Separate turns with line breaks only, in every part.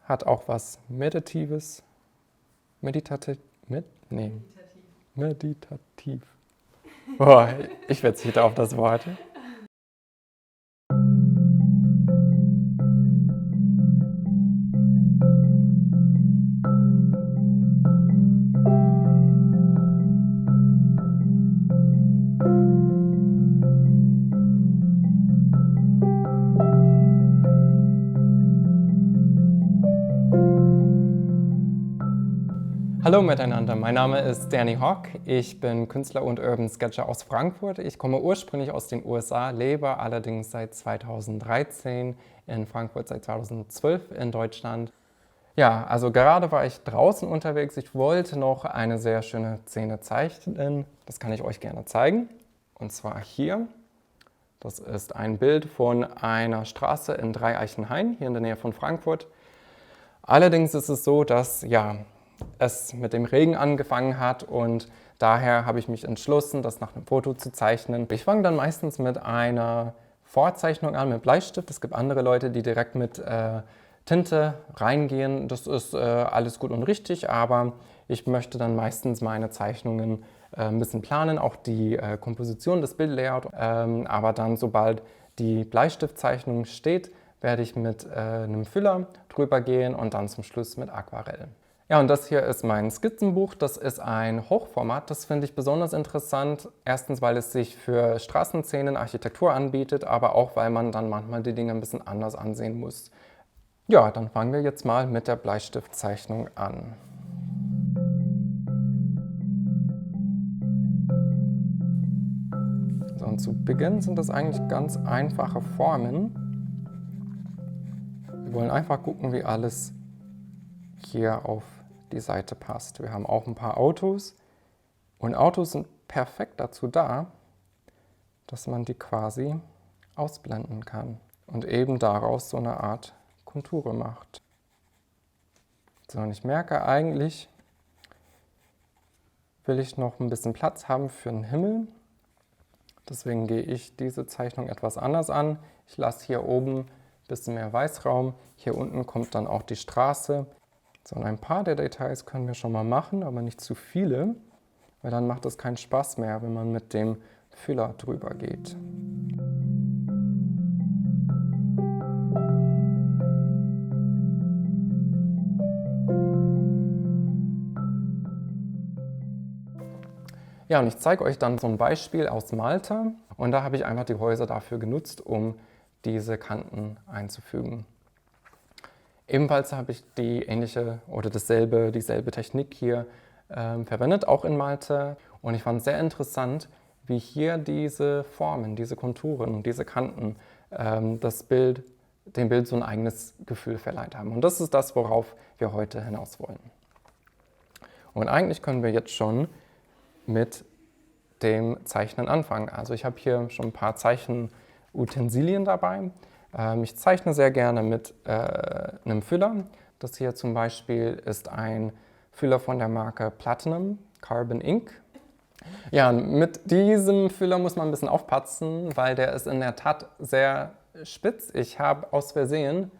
hat auch was Meditatives. Meditativ. Boah, ich verzichte auf das Wort. Hallo miteinander, mein Name ist Danny Hock. Ich bin Künstler und Urban Sketcher aus Frankfurt. Ich komme ursprünglich aus den USA, lebe allerdings seit 2013 in Frankfurt, seit 2012 in Deutschland. Ja, also gerade war ich draußen unterwegs. Ich wollte noch eine sehr schöne Szene zeichnen. Das kann ich euch gerne zeigen. Und zwar hier. Das ist ein Bild von einer Straße in Dreieichenhain, hier in der Nähe von Frankfurt. Allerdings ist es so, dass es mit dem Regen angefangen hat und daher habe ich mich entschlossen, das nach einem Foto zu zeichnen. Ich fange dann meistens mit einer Vorzeichnung an, mit Bleistift. Es gibt andere Leute, die direkt mit Tinte reingehen. Das ist alles gut und richtig, aber ich möchte dann meistens meine Zeichnungen ein bisschen planen, auch die Komposition, das Bildlayout. Aber dann, sobald die Bleistiftzeichnung steht, werde ich mit einem Füller drüber gehen und dann zum Schluss mit Aquarell. Ja, und das hier ist mein Skizzenbuch. Das ist ein Hochformat. Das finde ich besonders interessant. Erstens, weil es sich für Straßenszenen, Architektur anbietet, aber auch, weil man dann manchmal die Dinge ein bisschen anders ansehen muss. Ja, dann fangen wir jetzt mal mit der Bleistiftzeichnung an. So, und zu Beginn sind das eigentlich ganz einfache Formen. Wir wollen einfach gucken, wie alles hier auf die Seite passt. Wir haben auch ein paar Autos und Autos sind perfekt dazu da, dass man die quasi ausblenden kann und eben daraus so eine Art Kontur macht. So, und ich merke eigentlich, will ich noch ein bisschen Platz haben für den Himmel. Deswegen gehe ich diese Zeichnung etwas anders an. Ich lasse hier oben ein bisschen mehr Weißraum. Hier unten kommt dann auch die Straße. So, und ein paar der Details können wir schon mal machen, aber nicht zu viele, weil dann macht es keinen Spaß mehr, wenn man mit dem Füller drüber geht. Ja, und ich zeige euch dann so ein Beispiel aus Malta und da habe ich einfach die Häuser dafür genutzt, um diese Kanten einzufügen. Ebenfalls habe ich die ähnliche oder dieselbe Technik hier verwendet, auch in Malta. Und ich fand es sehr interessant, wie hier diese Formen, diese Konturen und diese Kanten dem Bild so ein eigenes Gefühl verleiht haben. Und das ist das, worauf wir heute hinaus wollen. Und eigentlich können wir jetzt schon mit dem Zeichnen anfangen. Also ich habe hier schon ein paar Zeichenutensilien dabei. Ich zeichne sehr gerne mit einem Füller. Das hier zum Beispiel ist ein Füller von der Marke Platinum Carbon Ink. Ja, mit diesem Füller muss man ein bisschen aufpassen, weil der ist in der Tat sehr spitz. Ich habe aus Versehen,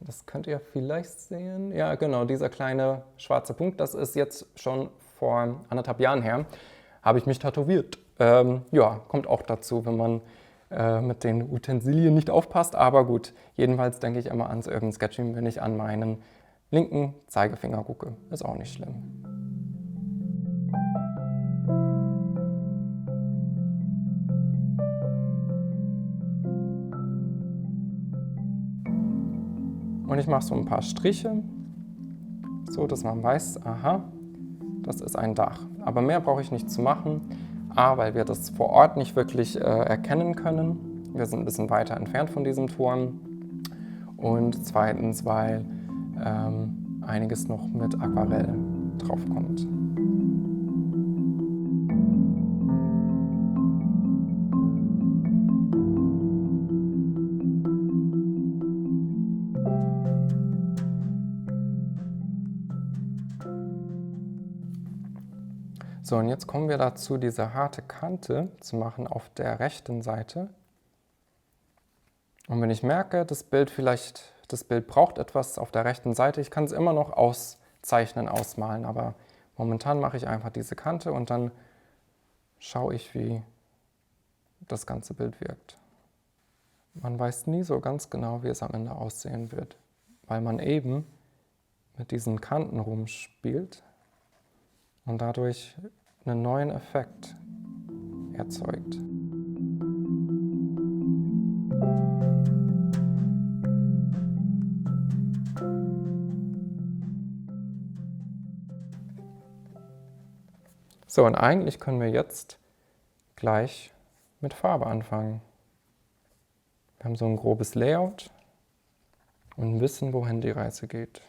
das könnt ihr vielleicht sehen, ja genau, dieser kleine schwarze Punkt, das ist jetzt schon vor 1,5 Jahren her, habe ich mich tätowiert. Ja, kommt auch dazu, wenn man mit den Utensilien nicht aufpasst, aber gut, jedenfalls denke ich immer ans Urban Sketching, wenn ich an meinen linken Zeigefinger gucke. Ist auch nicht schlimm. Und ich mache so ein paar Striche, so dass man weiß, aha, das ist ein Dach. Aber mehr brauche ich nicht zu machen. A, weil wir das vor Ort nicht wirklich erkennen können. Wir sind ein bisschen weiter entfernt von diesem Turm. Und zweitens, weil einiges noch mit Aquarell draufkommt. So, und jetzt kommen wir dazu, diese harte Kante zu machen auf der rechten Seite. Und wenn ich merke, das Bild braucht etwas auf der rechten Seite, ich kann es immer noch auszeichnen, ausmalen, aber momentan mache ich einfach diese Kante und dann schaue ich, wie das ganze Bild wirkt. Man weiß nie so ganz genau, wie es am Ende aussehen wird, weil man eben mit diesen Kanten rumspielt und dadurch einen neuen Effekt erzeugt. So, und eigentlich können wir jetzt gleich mit Farbe anfangen. Wir haben so ein grobes Layout und wissen, wohin die Reise geht.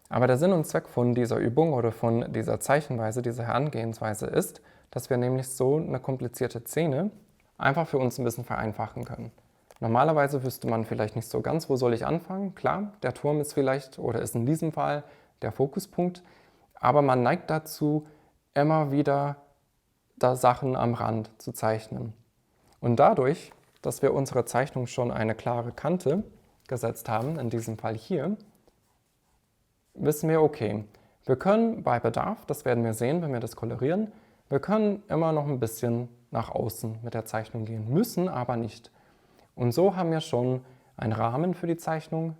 Aber der Sinn und Zweck von dieser Übung oder von dieser Zeichenweise, dieser Herangehensweise ist, dass wir nämlich so eine komplizierte Szene einfach für uns ein bisschen vereinfachen können. Normalerweise wüsste man vielleicht nicht so ganz, wo soll ich anfangen. Klar, der Turm ist vielleicht oder ist in diesem Fall der Fokuspunkt, aber man neigt dazu, immer wieder da Sachen am Rand zu zeichnen. Und dadurch, dass wir unserer Zeichnung schon eine klare Kante gesetzt haben, in diesem Fall hier, wissen wir, okay, wir können bei Bedarf, das werden wir sehen, wenn wir das kolorieren, wir können immer noch ein bisschen nach außen mit der Zeichnung gehen, müssen aber nicht. Und so haben wir schon einen Rahmen für die Zeichnung.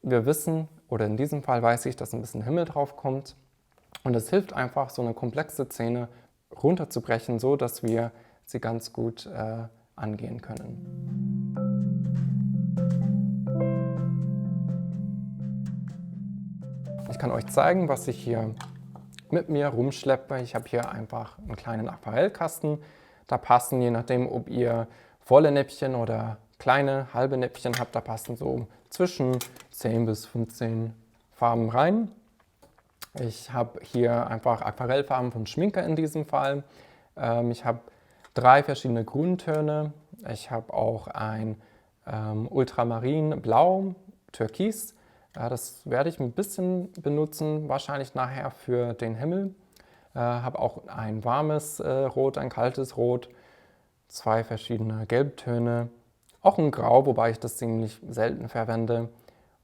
Wir wissen, oder in diesem Fall weiß ich, dass ein bisschen Himmel drauf kommt. Und es hilft einfach, so eine komplexe Szene runterzubrechen, so dass wir sie ganz gut angehen können. Ich kann euch zeigen, was ich hier mit mir rumschleppe. Ich habe hier einfach einen kleinen Aquarellkasten. Da passen, je nachdem, ob ihr volle Näppchen oder kleine halbe Näppchen habt, da passen so zwischen 10 bis 15 Farben rein. Ich habe hier einfach Aquarellfarben von Schminke in diesem Fall. Ich habe 3 verschiedene Grüntöne. Ich habe auch ein Ultramarin, Blau, Türkis. Das werde ich ein bisschen benutzen, wahrscheinlich nachher für den Himmel. Habe auch ein warmes Rot, ein kaltes Rot, 2 verschiedene Gelbtöne, auch ein Grau, wobei ich das ziemlich selten verwende.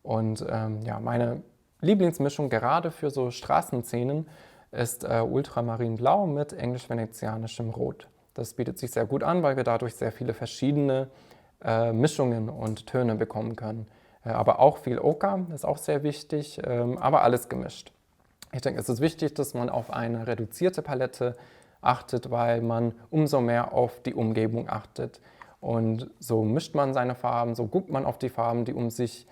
Und ja, meine Lieblingsmischung gerade für so Straßenszenen ist Ultramarinblau mit englisch-venezianischem Rot. Das bietet sich sehr gut an, weil wir dadurch sehr viele verschiedene Mischungen und Töne bekommen können. Aber auch viel Oker ist auch sehr wichtig, aber alles gemischt. Ich denke, es ist wichtig, dass man auf eine reduzierte Palette achtet, weil man umso mehr auf die Umgebung achtet. Und so mischt man seine Farben, so guckt man auf die Farben, die um sich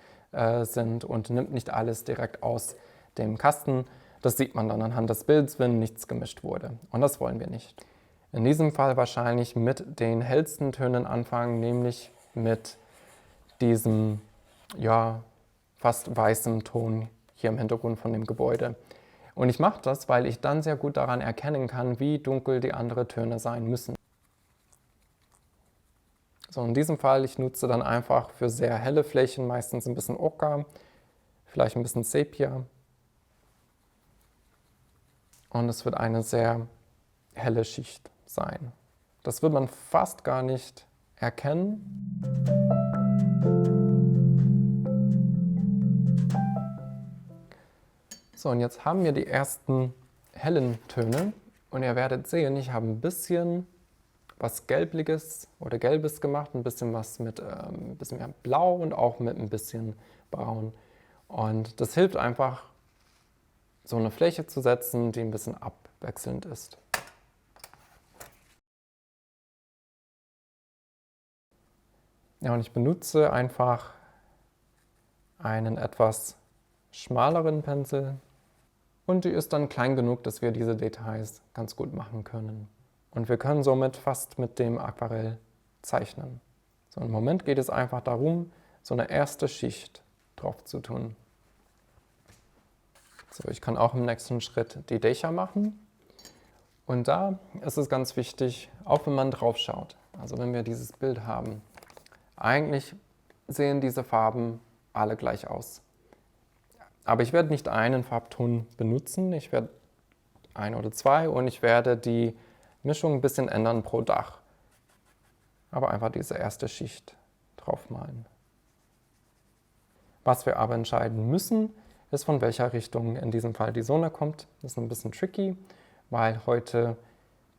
sind und nimmt nicht alles direkt aus dem Kasten. Das sieht man dann anhand des Bilds, wenn nichts gemischt wurde. Und das wollen wir nicht. In diesem Fall wahrscheinlich mit den hellsten Tönen anfangen, nämlich mit diesem ja, fast weißem Ton hier im Hintergrund von dem Gebäude. Und ich mache das, weil ich dann sehr gut daran erkennen kann, wie dunkel die anderen Töne sein müssen. So, in diesem Fall, ich nutze dann einfach für sehr helle Flächen meistens ein bisschen Oker, vielleicht ein bisschen Sepia. Und es wird eine sehr helle Schicht sein. Das wird man fast gar nicht erkennen. So, und jetzt haben wir die ersten hellen Töne. Und ihr werdet sehen, ich habe ein bisschen was Gelbliges oder Gelbes gemacht, ein bisschen was mit ein bisschen mehr Blau und auch mit ein bisschen Braun. Und das hilft einfach, so eine Fläche zu setzen, die ein bisschen abwechselnd ist. Ja, und ich benutze einfach einen etwas schmaleren Pinsel und die ist dann klein genug, dass wir diese Details ganz gut machen können. Und wir können somit fast mit dem Aquarell zeichnen. So, im Moment geht es einfach darum, so eine erste Schicht drauf zu tun. So, ich kann auch im nächsten Schritt die Dächer machen. Und da ist es ganz wichtig, auch wenn man drauf schaut, also wenn wir dieses Bild haben, eigentlich sehen diese Farben alle gleich aus. Aber ich werde nicht einen Farbton benutzen, ich werde 1 oder 2 und ich werde die Mischung ein bisschen ändern pro Dach. Aber einfach diese erste Schicht draufmalen. Was wir aber entscheiden müssen, ist, von welcher Richtung in diesem Fall die Sonne kommt. Das ist ein bisschen tricky, weil heute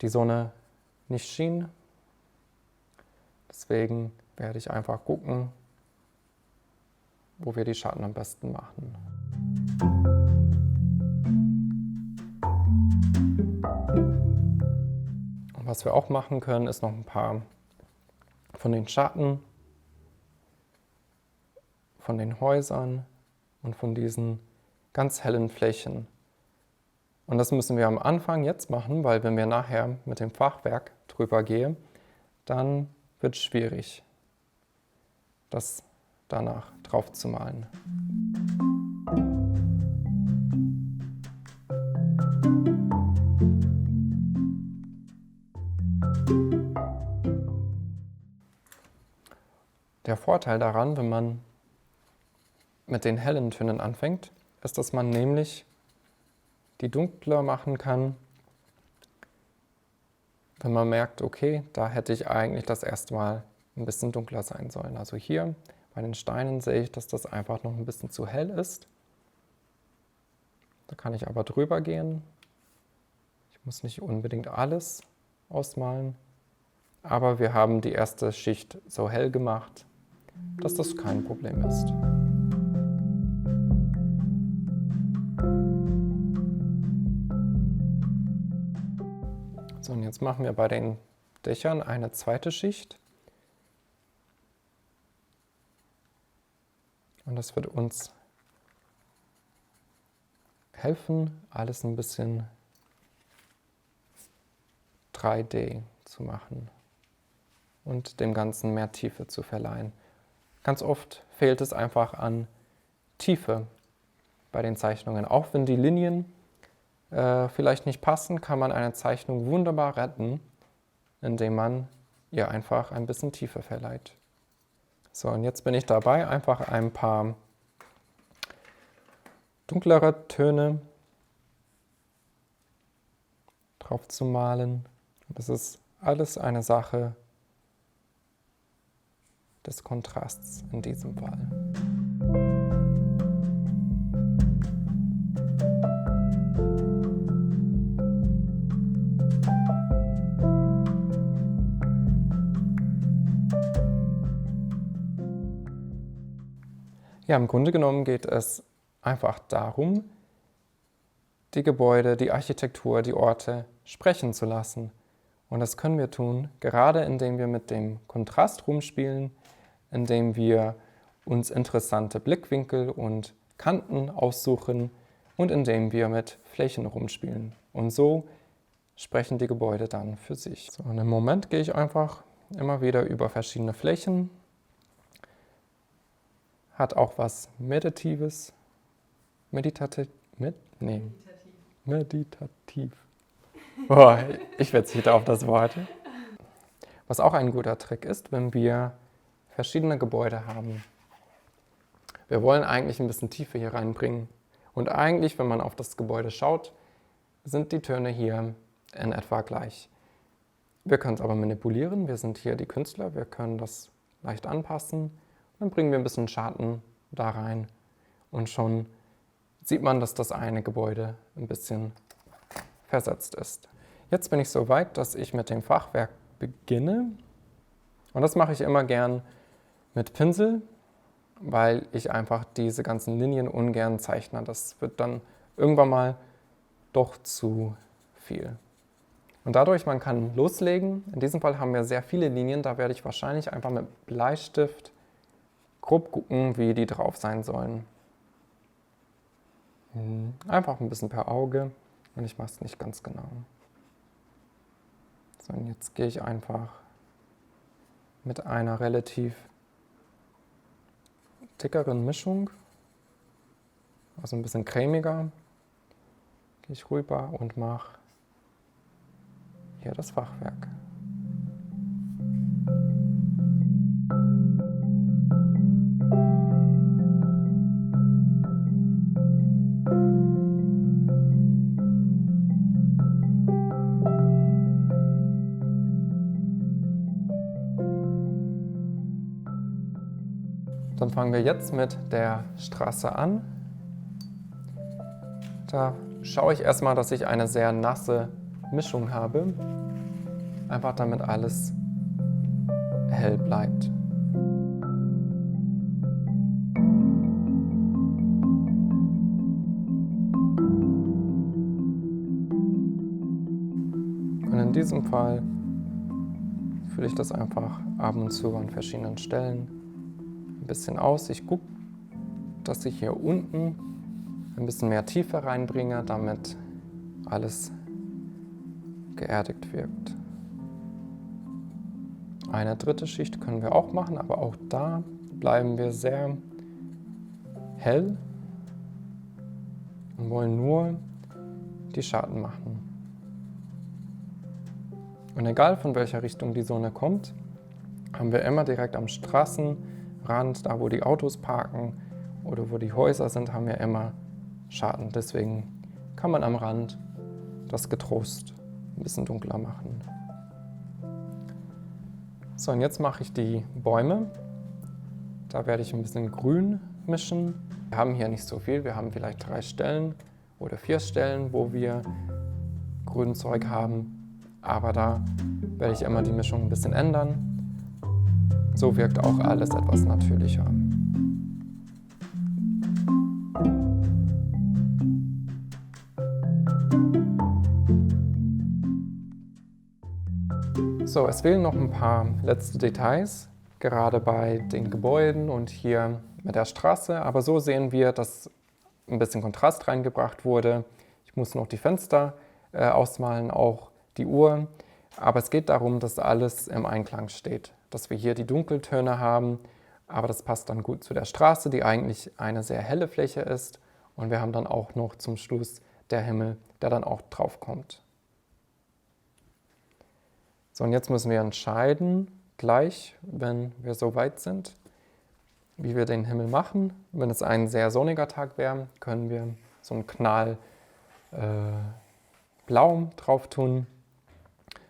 die Sonne nicht schien. Deswegen werde ich einfach gucken, wo wir die Schatten am besten machen. Und was wir auch machen können, ist noch ein paar von den Schatten, von den Häusern und von diesen ganz hellen Flächen. Und das müssen wir am Anfang jetzt machen, weil wenn wir nachher mit dem Fachwerk drüber gehen, dann wird es schwierig, das danach drauf zu malen. Der Vorteil daran, wenn man mit den hellen Tönen anfängt, ist, dass man nämlich die dunkler machen kann, wenn man merkt, okay, da hätte ich eigentlich das erste Mal ein bisschen dunkler sein sollen. Also hier bei den Steinen sehe ich, dass das einfach noch ein bisschen zu hell ist. Da kann ich aber drüber gehen. Ich muss nicht unbedingt alles ausmalen, aber wir haben die erste Schicht so hell gemacht, dass das kein Problem ist. So, und jetzt machen wir bei den Dächern eine zweite Schicht. Und das wird uns helfen, alles ein bisschen 3D zu machen und dem Ganzen mehr Tiefe zu verleihen. Ganz oft fehlt es einfach an Tiefe bei den Zeichnungen. Auch wenn die Linien vielleicht nicht passen, kann man eine Zeichnung wunderbar retten, indem man ihr einfach ein bisschen Tiefe verleiht. So, und jetzt bin ich dabei, einfach ein paar dunklere Töne drauf zu malen. Das ist alles eine Sache des Kontrasts in diesem Fall. Ja, im Grunde genommen geht es einfach darum, die Gebäude, die Architektur, die Orte sprechen zu lassen. Und das können wir tun, gerade indem wir mit dem Kontrast rumspielen, indem wir uns interessante Blickwinkel und Kanten aussuchen und indem wir mit Flächen rumspielen. Und so sprechen die Gebäude dann für sich. So, und im Moment gehe ich einfach immer wieder über verschiedene Flächen. Hat auch was Meditatives. Meditativ. Oh, ich verzichte auf das Wort. Was auch ein guter Trick ist, wenn wir verschiedene Gebäude haben. Wir wollen eigentlich ein bisschen Tiefe hier reinbringen. Und eigentlich, wenn man auf das Gebäude schaut, sind die Töne hier in etwa gleich. Wir können es aber manipulieren. Wir sind hier die Künstler. Wir können das leicht anpassen. Dann bringen wir ein bisschen Schatten da rein und schon sieht man, dass das eine Gebäude ein bisschen versetzt ist. Jetzt bin ich so weit, dass ich mit dem Fachwerk beginne. Und das mache ich immer gern mit Pinsel, weil ich einfach diese ganzen Linien ungern zeichne. Das wird dann irgendwann mal doch zu viel. Und dadurch, man kann loslegen. In diesem Fall haben wir sehr viele Linien, da werde ich wahrscheinlich einfach mit Bleistift grob gucken, wie die drauf sein sollen. Einfach ein bisschen per Auge und ich mache es nicht ganz genau. So, und jetzt gehe ich einfach mit einer relativ dickeren Mischung, also ein bisschen cremiger, gehe ich rüber und mache hier das Fachwerk. Dann fangen wir jetzt mit der Straße an. Da schaue ich erstmal, dass ich eine sehr nasse Mischung habe. Einfach damit alles hell bleibt. Und in diesem Fall fülle ich das einfach ab und zu an verschiedenen Stellen ein bisschen aus. Ich gucke, dass ich hier unten ein bisschen mehr Tiefe reinbringe, damit alles geerdigt wirkt. Eine dritte Schicht können wir auch machen, aber auch da bleiben wir sehr hell und wollen nur die Schatten machen. Und egal von welcher Richtung die Sonne kommt, haben wir immer direkt am Straßenrand, da wo die Autos parken oder wo die Häuser sind, haben wir immer Schatten. Deswegen kann man am Rand das getrost ein bisschen dunkler machen. So, und jetzt mache ich die Bäume. Da werde ich ein bisschen Grün mischen. Wir haben hier nicht so viel, wir haben vielleicht 3 Stellen oder 4 Stellen, wo wir Grünzeug haben. Aber da werde ich immer die Mischung ein bisschen ändern. So wirkt auch alles etwas natürlicher. So, es fehlen noch ein paar letzte Details, gerade bei den Gebäuden und hier mit der Straße. Aber so sehen wir, dass ein bisschen Kontrast reingebracht wurde. Ich muss noch die Fenster ausmalen, auch die Uhr. Aber es geht darum, dass alles im Einklang steht. Dass wir hier die Dunkeltöne haben, aber das passt dann gut zu der Straße, die eigentlich eine sehr helle Fläche ist. Und wir haben dann auch noch zum Schluss der Himmel, der dann auch drauf kommt. So, und jetzt müssen wir entscheiden, gleich, wenn wir so weit sind, wie wir den Himmel machen. Wenn es ein sehr sonniger Tag wäre, können wir so einen Knall blau drauf tun.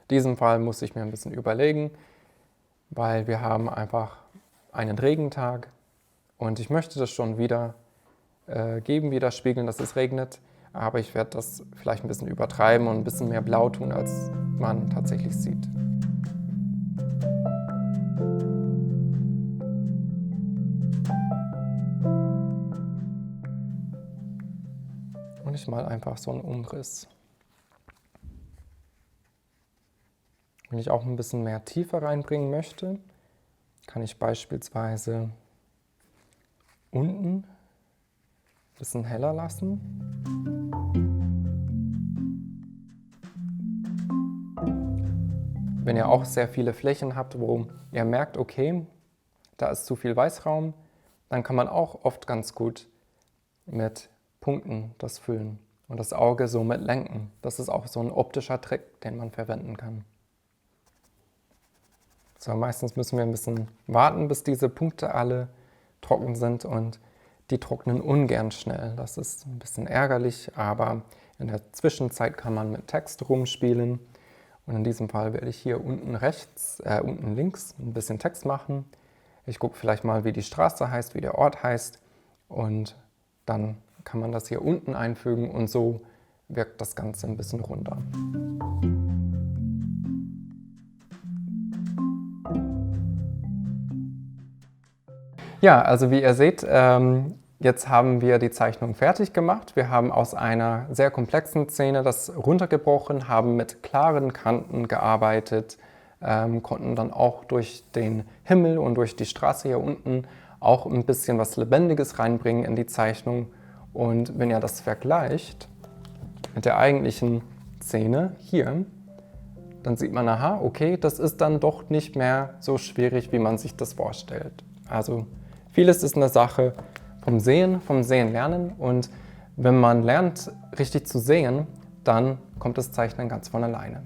In diesem Fall muss ich mir ein bisschen überlegen, weil wir haben einfach einen Regentag und ich möchte das schon wieder widerspiegeln, dass es regnet, aber ich werde das vielleicht ein bisschen übertreiben und ein bisschen mehr blau tun, als man tatsächlich sieht. Und ich mal einfach so einen Umriss. Wenn ich auch ein bisschen mehr Tiefe reinbringen möchte, kann ich beispielsweise unten ein bisschen heller lassen. Wenn ihr auch sehr viele Flächen habt, wo ihr merkt, okay, da ist zu viel Weißraum, dann kann man auch oft ganz gut mit Punkten das füllen und das Auge so mit lenken. Das ist auch so ein optischer Trick, den man verwenden kann. So, meistens müssen wir ein bisschen warten, bis diese Punkte alle trocken sind und die trocknen ungern schnell. Das ist ein bisschen ärgerlich, aber in der Zwischenzeit kann man mit Text rumspielen. Und in diesem Fall werde ich hier unten links ein bisschen Text machen. Ich gucke vielleicht mal, wie die Straße heißt, wie der Ort heißt und dann kann man das hier unten einfügen und so wirkt das Ganze ein bisschen runder. Ja, also wie ihr seht, jetzt haben wir die Zeichnung fertig gemacht. Wir haben aus einer sehr komplexen Szene das runtergebrochen, haben mit klaren Kanten gearbeitet, konnten dann auch durch den Himmel und durch die Straße hier unten auch ein bisschen was Lebendiges reinbringen in die Zeichnung. Und wenn ihr das vergleicht mit der eigentlichen Szene hier, dann sieht man, aha, okay, das ist dann doch nicht mehr so schwierig, wie man sich das vorstellt. Also vieles ist eine Sache vom Sehen lernen und wenn man lernt, richtig zu sehen, dann kommt das Zeichnen ganz von alleine.